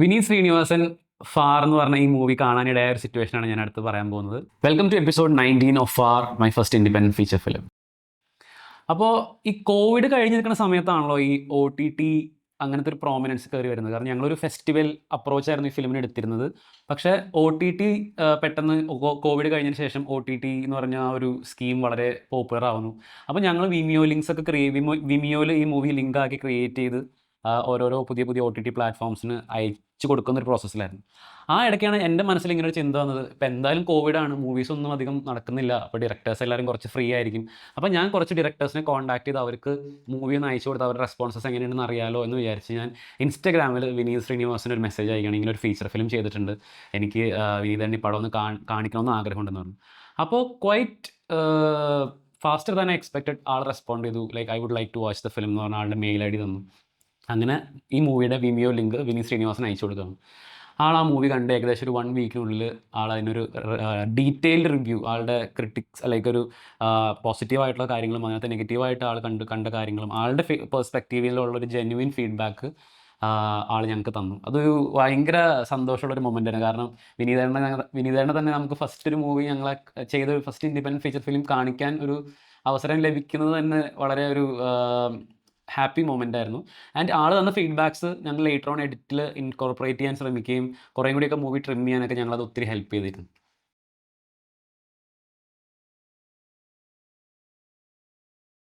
Vineeth Sreenivasan far എന്ന് പറഞ്ഞ ഈ മൂവി കാണാനിടയായ ഒരു സിറ്റുവേഷനാണ് ഞാൻ അടുത്ത് പറയാൻ പോകുന്നത്. Welcome to episode 19 of far, my first independent feature film. അപ്പോൾ ഈ കോവിഡ് കഴിഞ്ഞ് നിൽക്കുന്ന സമയത്താണല്ലോ ഈ OTT അങ്ങനത്തെ ഒരു പ്രോമിനൻസ് കയറി വരുന്നത്. കാരണം ഞങ്ങളൊരു ഫെസ്റ്റിവൽ അപ്രോച്ചായിരുന്നു ഈ ഫിലിമിന് എടുത്തിരുന്നത്. പക്ഷേ OTT പെട്ടെന്ന് കോവിഡ് കഴിഞ്ഞതിന് ശേഷം OTT എന്ന് പറഞ്ഞ ആ ഒരു സ്കീം വളരെ പോപ്പുലർ ആവുന്നു. അപ്പോൾ ഞങ്ങൾ വിമിയോ ലിങ്ക്സ് ഒക്കെ വിമിയോയിൽ ഈ മൂവി ലിങ്കാക്കി ക്രിയേറ്റ് ചെയ്ത് ഓരോരോ പുതിയ പുതിയ OTT പ്ലാറ്റ്ഫോംസിന് അയച്ചു കൊടുക്കുന്ന ഒരു പ്രോസസ്സിലായിരുന്നു. ആ ഇടയ്ക്കാണ് എൻ്റെ മനസ്സിൽ ഇങ്ങനെ ഒരു ചിന്ത വന്നത്, ഇപ്പോൾ എന്തായാലും കോവിഡാണ്, മൂവീസൊന്നും അധികം നടക്കുന്നില്ല, അപ്പോൾ ഡയറക്ടേഴ്സ് എല്ലാവരും കുറച്ച് ഫ്രീ ആയിരിക്കും. അപ്പോൾ ഞാൻ കുറച്ച് ഡയറക്ടേഴ്സിനെ കോൺടാക്ട് ചെയ്ത് അവർക്ക് മൂവി ഒന്ന് അയച്ചു കൊടുത്ത് അവരുടെ റെസ്പോൺസസ് എങ്ങനെയുണ്ടെന്ന് അറിയാലോ എന്ന് വിചാരിച്ച് ഞാൻ ഇൻസ്റ്റാഗ്രാമിൽ വിനീത് ശ്രീനിവാസന് ഒരു മെസ്സേജ് അയക്കുകയാണ്, ഇങ്ങനെ ഒരു ഫീച്ചർ ഫിലിം ചെയ്തിട്ടുണ്ട്, എനിക്ക് വിനീതൻ്റെ ഈ പടം ഒന്ന് കാണിക്കണമെന്ന് ആഗ്രഹമുണ്ടെന്ന് പറഞ്ഞു. അപ്പോൾ quite faster than I expected ആൾ റെസ്പോണ്ട് ചെയ്തു, like I would like to watch the film എന്ന് പറഞ്ഞ ആളുടെ മെയിൽ ID തന്നു. അങ്ങനെ ഈ മൂവിയുടെ വിമിയോ ലിങ്ക് വിനീത് ശ്രീനിവാസൻ അയച്ചു കൊടുക്കുകയാണ്. ആൾ ആ മൂവി കണ്ട് ഏകദേശം ഒരു 1 വീക്കിനുള്ളിൽ ആൾ അതിനൊരു ഡീറ്റെയിൽഡ് റിവ്യൂ, ആളുടെ ക്രിട്ടിക്സ് ലൈക്ക് ഒരു പോസിറ്റീവായിട്ടുള്ള കാര്യങ്ങളും അതിനകത്ത് നെഗറ്റീവായിട്ട് ആൾ കണ്ട കാര്യങ്ങളും ആളുടെ പെർസ്പെക്റ്റീവിലുള്ളൊരു ജെന്യുവിൻ ഫീഡ്ബാക്ക് ആൾ ഞങ്ങൾക്ക് തന്നു. അതൊരു ഭയങ്കര സന്തോഷമുള്ളൊരു മൊമെൻ്റാണ്. കാരണം വിനീതേണ്ണ തന്നെ നമുക്ക് ഫസ്റ്റ് ഒരു മൂവി ഞങ്ങളെ ചെയ്ത ഒരു ഫസ്റ്റ് ഇൻഡിപെൻഡൻറ്റ് ഫീച്ചർ ഫിലിം കാണിക്കാൻ ഒരു അവസരം ലഭിക്കുന്നത് തന്നെ വളരെ ഒരു ഹാപ്പി മൊമെൻ്റ് ആയിരുന്നു. ആൻഡ് ആൾ തന്ന ഫീഡ്ബാക്സ് ഞങ്ങൾ ലേറ്റർ ഓൺ എഡിറ്റിൽ ഇൻകോർപ്പറേറ്റ് ചെയ്യാൻ ശ്രമിക്കുകയും കുറേ കൂടിയൊക്കെ മൂവി ട്രിം ചെയ്യാനൊക്കെ ഞങ്ങളത് ഒത്തിരി ഹെൽപ്പ് ചെയ്തിരുന്നു.